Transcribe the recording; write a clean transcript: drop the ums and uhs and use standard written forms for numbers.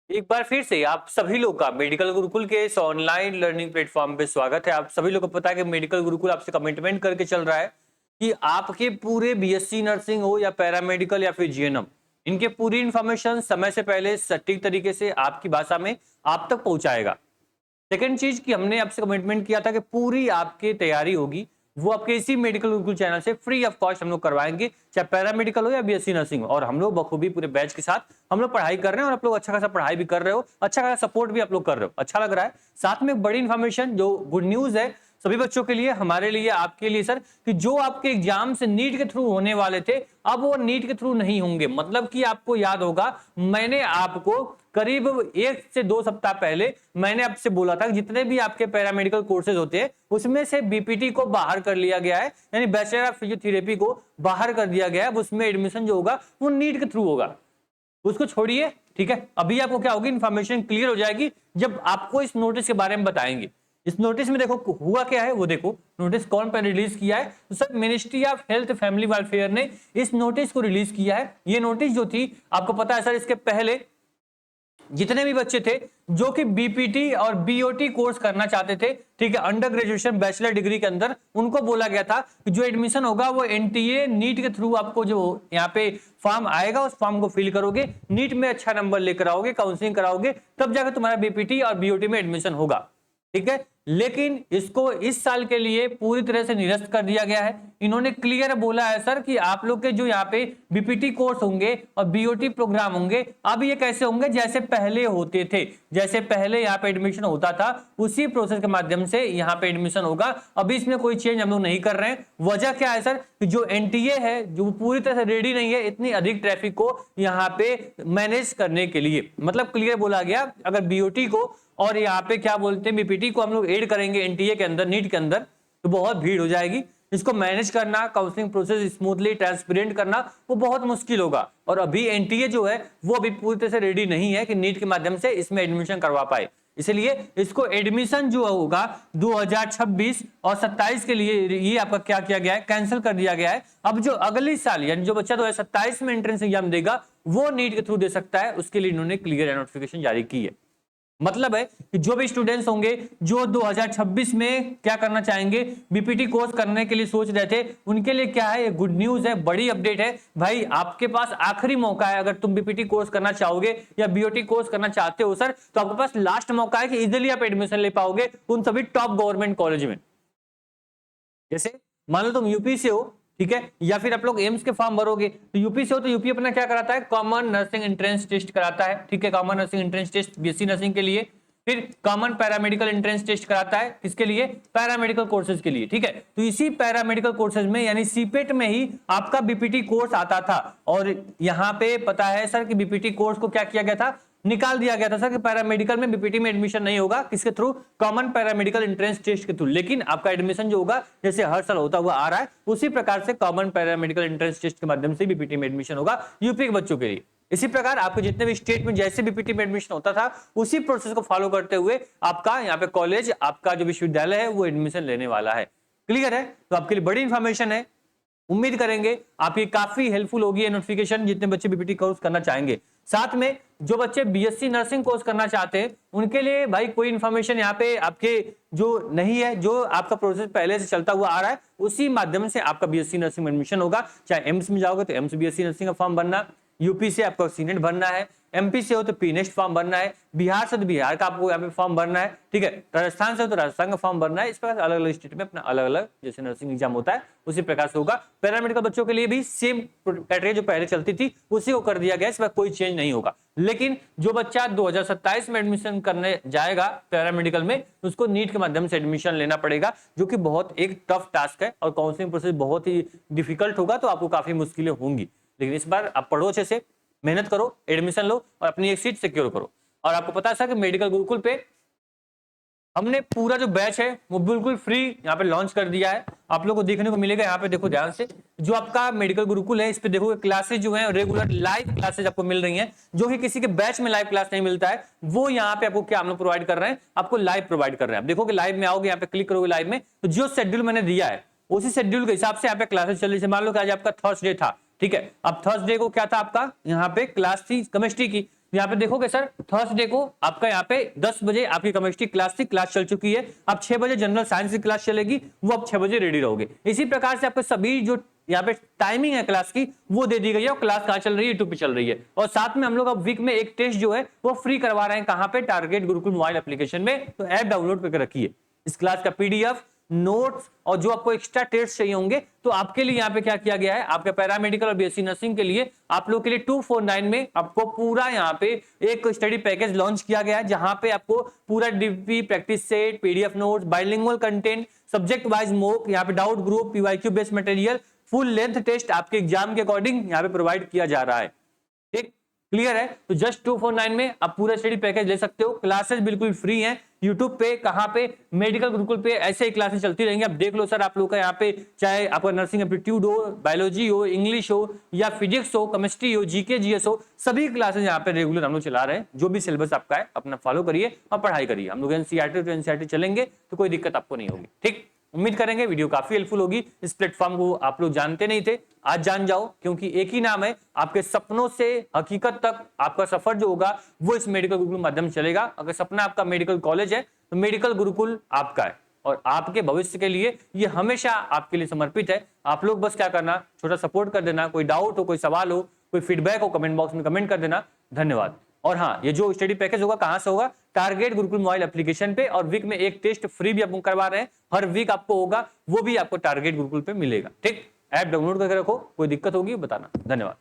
एक बार फिर से आप सभी लोग का मेडिकल गुरुकुल के इस ऑनलाइन लर्निंग प्लेटफॉर्म पे स्वागत है। आप सभी लोग को पता है कि मेडिकल गुरुकुल आपसे कमिटमेंट करके चल रहा है कि आपके पूरे बीएससी नर्सिंग हो या पैरामेडिकल या फिर जीएनएम, इनके पूरी इंफॉर्मेशन समय से पहले सटीक तरीके से आपकी भाषा में आप तक पहुंचाएगा। सेकंड चीज कि हमने आपसे कमिटमेंट किया था कि पूरी आपकी तैयारी होगी वो आपके इसी मेडिकल गुरुकुल चैनल से फ्री ऑफ कॉस्ट हम लोग करवाएंगे, चाहे पैरामेडिकल हो या बीएससी नर्सिंग हो। और हम लोग बखूबी पूरे बैच के साथ हम लोग पढ़ाई कर रहे हैं और आप लोग अच्छा खासा पढ़ाई भी कर रहे हो, अच्छा खासा सपोर्ट भी आप लोग कर रहे हो, अच्छा लग रहा है। साथ में एक बड़ी इंफॉर्मेशन जो गुड न्यूज है सभी बच्चों के लिए, हमारे लिए, आपके लिए सर, कि जो आपके एग्जाम से नीट के थ्रू होने वाले थे अब वो नीट के थ्रू नहीं होंगे। मतलब कि आपको याद होगा मैंने आपको करीब 1 से 2 सप्ताह पहले मैंने आपसे बोला था कि जितने भी आपके पैरामेडिकल कोर्सेज होते हैं उसमें से बीपीटी को बाहर कर लिया गया है, यानी बैचलर ऑफ फिजियोथेरेपी को बाहर कर दिया गया है। उसमें एडमिशन जो होगा वो नीट के थ्रू होगा, उसको छोड़िए। ठीक है, अभी आपको क्या होगी, इंफॉर्मेशन क्लियर हो जाएगी जब आपको इस नोटिस के बारे में बताएंगे। इस नोटिस में देखो हुआ क्या है, वो देखो नोटिस कौन पर रिलीज किया है। तो sir ministry of health family welfare ने इस नोटिस को रिलीज किया है। ये नोटिस जो थी आपको पता है सर, इसके पहले जितने भी बच्चे थे जो कि बीपीटी और बीओटी कोर्स करना चाहते थे, ठीक है, अंडर ग्रेजुएशन बैचलर डिग्री के अंदर, उनको बोला गया था कि जो एडमिशन होगा वो एनटीए नीट के थ्रू आपको जो यहाँ पे फॉर्म आएगा उस फॉर्म को फिल करोगे, नीट में अच्छा नंबर लेकर आओगे, काउंसलिंग कराओगे, तब जाकर तुम्हारा बीपीटी और बीओटी में एडमिशन होगा। ठीक है, लेकिन इसको इस साल के लिए पूरी तरह से निरस्त कर दिया गया है। इन्होंने क्लियर बोला है सर कि आप लोग के जो यहाँ पे बीपीटी कोर्स होंगे और बीओटी प्रोग्राम होंगे अब ये कैसे होंगे, जैसे पहले होते थे, जैसे पहले यहाँ पे एडमिशन होता था उसी प्रोसेस के माध्यम से यहाँ पे एडमिशन होगा। अभी इसमें कोई चेंज हम लोग नहीं कर रहे हैं। वजह क्या है सर, जो एनटीए है जो पूरी तरह से रेडी नहीं है इतनी अधिक ट्रैफिक को यहाँ पे मैनेज करने के लिए। मतलब क्लियर बोला गया अगर बीओटी को और यहाँ पे क्या बोलते हैं बीपीटी को हम लोग ऐड करेंगे एनटीए के अंदर, नीट के अंदर, तो बहुत भीड़ हो जाएगी। इसको मैनेज करना, काउंसलिंग प्रोसेस स्मूथली ट्रांसपेरेंट करना वो बहुत मुश्किल होगा। और अभी एनटीए जो है वो अभी पूरी तरह से रेडी नहीं है कि नीट के माध्यम से इसमें एडमिशन करवा पाए। इसलिए इसको एडमिशन जो होगा 2026 और 27 के लिए ये आपका क्या किया गया है, कैंसिल कर दिया गया है। अब जो अगली साल यानी जो बच्चा 2027 में एंट्रेंस एग्जाम देगा वो नीट के थ्रू दे सकता है, उसके लिए इन्होंने क्लियर नोटिफिकेशन जारी की है। मतलब है कि जो भी स्टूडेंट्स होंगे जो 2026 में क्या करना चाहेंगे, बीपीटी कोर्स करने के लिए सोच रहे थे, उनके लिए क्या है, गुड न्यूज है, बड़ी अपडेट है। भाई आपके पास आखिरी मौका है, अगर तुम बीपीटी कोर्स करना चाहोगे या बीओटी कोर्स करना चाहते हो सर, तो आपके पास लास्ट मौका है कि इजीली आप एडमिशन ले पाओगे उन सभी टॉप गवर्नमेंट कॉलेज में। जैसे मान लो तुम यूपी से हो, ठीक है, या फिर आप लोग एम्स के फॉर्म भरोगे, तो यूपी से हो तो यूपी अपना क्या कराता है, कॉमन नर्सिंग एंट्रेंस टेस्ट कराता है। ठीक है, common nursing entrance test BSc nursing के लिए। फिर कॉमन पैरामेडिकल एंट्रेंस टेस्ट कराता है, किसके लिए, पैरामेडिकल कोर्सेज के लिए। ठीक है, तो इसी पैरामेडिकल कोर्सेज में यानी सीपेट में ही आपका बीपीटी कोर्स आता था। और यहाँ पे पता है सर कि बीपीटी कोर्स को क्या किया गया था, निकाल दिया गया था सर कि पैरामेडिकल में बीपीटी में एडमिशन नहीं होगा, किसके through, common paramedical entrance test के थ्रू। लेकिन आपका एडमिशन जो होगा जैसे हर साल होता हुआ आ रहा है उसी प्रकार से कॉमन पैरामेडिकल एंट्रेंस टेस्ट के माध्यम से बीपीटी में एडमिशन होगा यूपी के बच्चों के लिए। इसी प्रकार आपके जितने भी स्टेट में जैसे बीपीटी में एडमिशन होता था उसी प्रोसेस को फॉलो करते हुए आपका यहाँ पे कॉलेज, आपका जो विश्वविद्यालय है वो एडमिशन लेने वाला है। क्लियर है, तो आपके लिए बड़ी इंफॉर्मेशन है। उम्मीद करेंगे आपकी काफी हेल्पफुल होगी ये नोटिफिकेशन जितने बच्चे बीपीटी कोर्स करना चाहेंगे। साथ में जो बच्चे बीएससी नर्सिंग कोर्स करना चाहते हैं उनके लिए भाई कोई इंफॉर्मेशन यहाँ पे आपके जो नहीं है, जो आपका प्रोसेस पहले से चलता हुआ आ रहा है उसी माध्यम से आपका बीएससी नर्सिंग में एडमिशन होगा। चाहे एम्स में जाओगे तो एम्स बीएससी नर्सिंग का फॉर्म भरना, यूपी से आपको सीनेट भरना है, एमपी से हो तो पीनेस्ट फॉर्म भरना है, बिहार से तो बिहार का आपको यहाँ पे फॉर्म भरना है। ठीक है, राजस्थान से हो तो राजस्थान का फॉर्म भरना है। इस प्रकार अलग अलग स्टेट में अपना अलग अलग जैसे नर्सिंग एग्जाम होता है उसी प्रकार से होगा। पैरामेडिकल बच्चों के लिए भी सेम क्राइटेरिया जो पहले चलती थी उसी को कर दिया गया, इसमें कोई चेंज नहीं होगा। लेकिन जो बच्चा 2027 में एडमिशन करने जाएगा पैरामेडिकल में उसको नीट के माध्यम से एडमिशन लेना पड़ेगा, जो कि बहुत एक टफ टास्क है और काउंसलिंग प्रोसेस बहुत ही डिफिकल्ट होगा, तो आपको काफी मुश्किलें होंगी। लेकिन इस बार आप पढ़ो अच्छे से, मेहनत करो, एडमिशन लो और अपनी एक सीट सिक्योर करो। और आपको पता है कि मेडिकल गुरुकुल पे हमने पूरा जो बैच है वो बिल्कुल फ्री यहाँ पे लॉन्च कर दिया है। आप लोगों को देखने को मिलेगा, यहाँ पे देखो ध्यान से, जो आपका मेडिकल गुरुकुल है इस पे देखो क्लासेज जो है रेगुलर लाइव क्लासेज आपको मिल रही हैं, जो कि किसी के बैच में लाइव क्लास नहीं मिलता है वो यहाँ पे आपको क्या हम लोग प्रोवाइड कर रहे हैं, आपको लाइव प्रोवाइड कर रहे हैं। आप देखोगे लाइव में आओगे, यहाँ पे क्लिक करोगे लाइव में, तो जो शेड्यूल मैंने दिया है उसी शेड्यूल के हिसाब से यहाँ पे क्लासेज चल रही है। मान लो कि आज आपका थर्सडे था, ठीक है, अब थर्सडे को क्या था आपका यहाँ पे क्लास थी केमिस्ट्री की, यहाँ पे देखोगे सर, थर्सडे को आपका यहाँ पे 10 बजे आपकी केमिस्ट्री क्लास थी, क्लास चल चुकी है। अब 6 बजे जनरल साइंस की क्लास चलेगी, वो अब 6 बजे रेडी रहोगे। इसी प्रकार से आपके सभी जो यहाँ पे टाइमिंग है क्लास की वो दे दी गई है, और क्लास कहाँ चल रही है, यूट्यूब पे चल रही है। और साथ में हम लोग अब वीक में एक टेस्ट जो है वो फ्री करवा रहे हैं, कहाँ पे, टारगेट गुरुकुल मोबाइल एप्लीकेशन में। तो ऐप डाउनलोड करके रखिए। इस क्लास का पीडीएफ, नोट्स और जो आपको एक्स्ट्रा टेस्ट चाहिए होंगे, तो आपके लिए यहाँ पे क्या किया गया है, आपके पैरामेडिकल और बीएससी नर्सिंग के लिए आप लोग के लिए 249 में आपको पूरा यहाँ पे एक स्टडी पैकेज लॉन्च किया गया है, जहां पे आपको पूरा DP practice set, PDF notes, bilingual content, subject wise mock, यहाँ पे doubt group, PYQ based material, full length test आपके एग्जाम के अकॉर्डिंग यहाँ पे प्रोवाइड किया जा रहा है। ठीक, क्लियर है? तो जस्ट 249 में आप पूरा स्टडी पैकेज ले सकते हो। क्लासेस बिल्कुल फ्री हैं। यूट्यूब पे, कहां पे, मेडिकल गुरुकुल पे ऐसे ही क्लासेस चलती रहेंगी। आप देख लो सर, आप लोग का यहाँ पे चाहे आपका नर्सिंग एप्टीट्यूड हो, बायोलॉजी हो, इंग्लिश हो या फिजिक्स हो, केमिस्ट्री हो, जीके जीएस हो, सभी क्लासेस यहाँ पे रेगुलर हम लोग चला रहे हैं। जो भी सिलेबस आपका है अपना फॉलो करिए और पढ़ाई करिए। हम लोग एनसीईआरटी टू एनसीईआरटी चलेंगे तो कोई दिक्कत आपको नहीं होगी। ठीक, उम्मीद करेंगे वीडियो काफी हेल्पफुल होगी। इस प्लेटफॉर्म को आप लोग जानते नहीं थे, आज जान जाओ, क्योंकि एक ही नाम है, आपके सपनों से हकीकत तक आपका सफर जो होगा वो इस मेडिकल गुरुकुल के माध्यम से चलेगा। अगर सपना आपका मेडिकल कॉलेज है तो मेडिकल गुरुकुल आपका है, और आपके भविष्य के लिए ये हमेशा आपके लिए समर्पित है। आप लोग बस क्या करना, छोटा सपोर्ट कर देना। कोई डाउट हो, कोई सवाल हो, कोई फीडबैक हो, कमेंट बॉक्स में कमेंट कर देना। धन्यवाद। और हाँ, ये जो स्टडी पैकेज होगा कहां से होगा, टारगेट गुरुकुल मोबाइल एप्लीकेशन पे, और वीक में एक टेस्ट फ्री भी आपको करवा रहे हैं। हर वीक आपको होगा, वो भी आपको टारगेट गुरुकुल पे मिलेगा। ठीक, ऐप डाउनलोड करके रखो, कोई दिक्कत होगी बताना। धन्यवाद।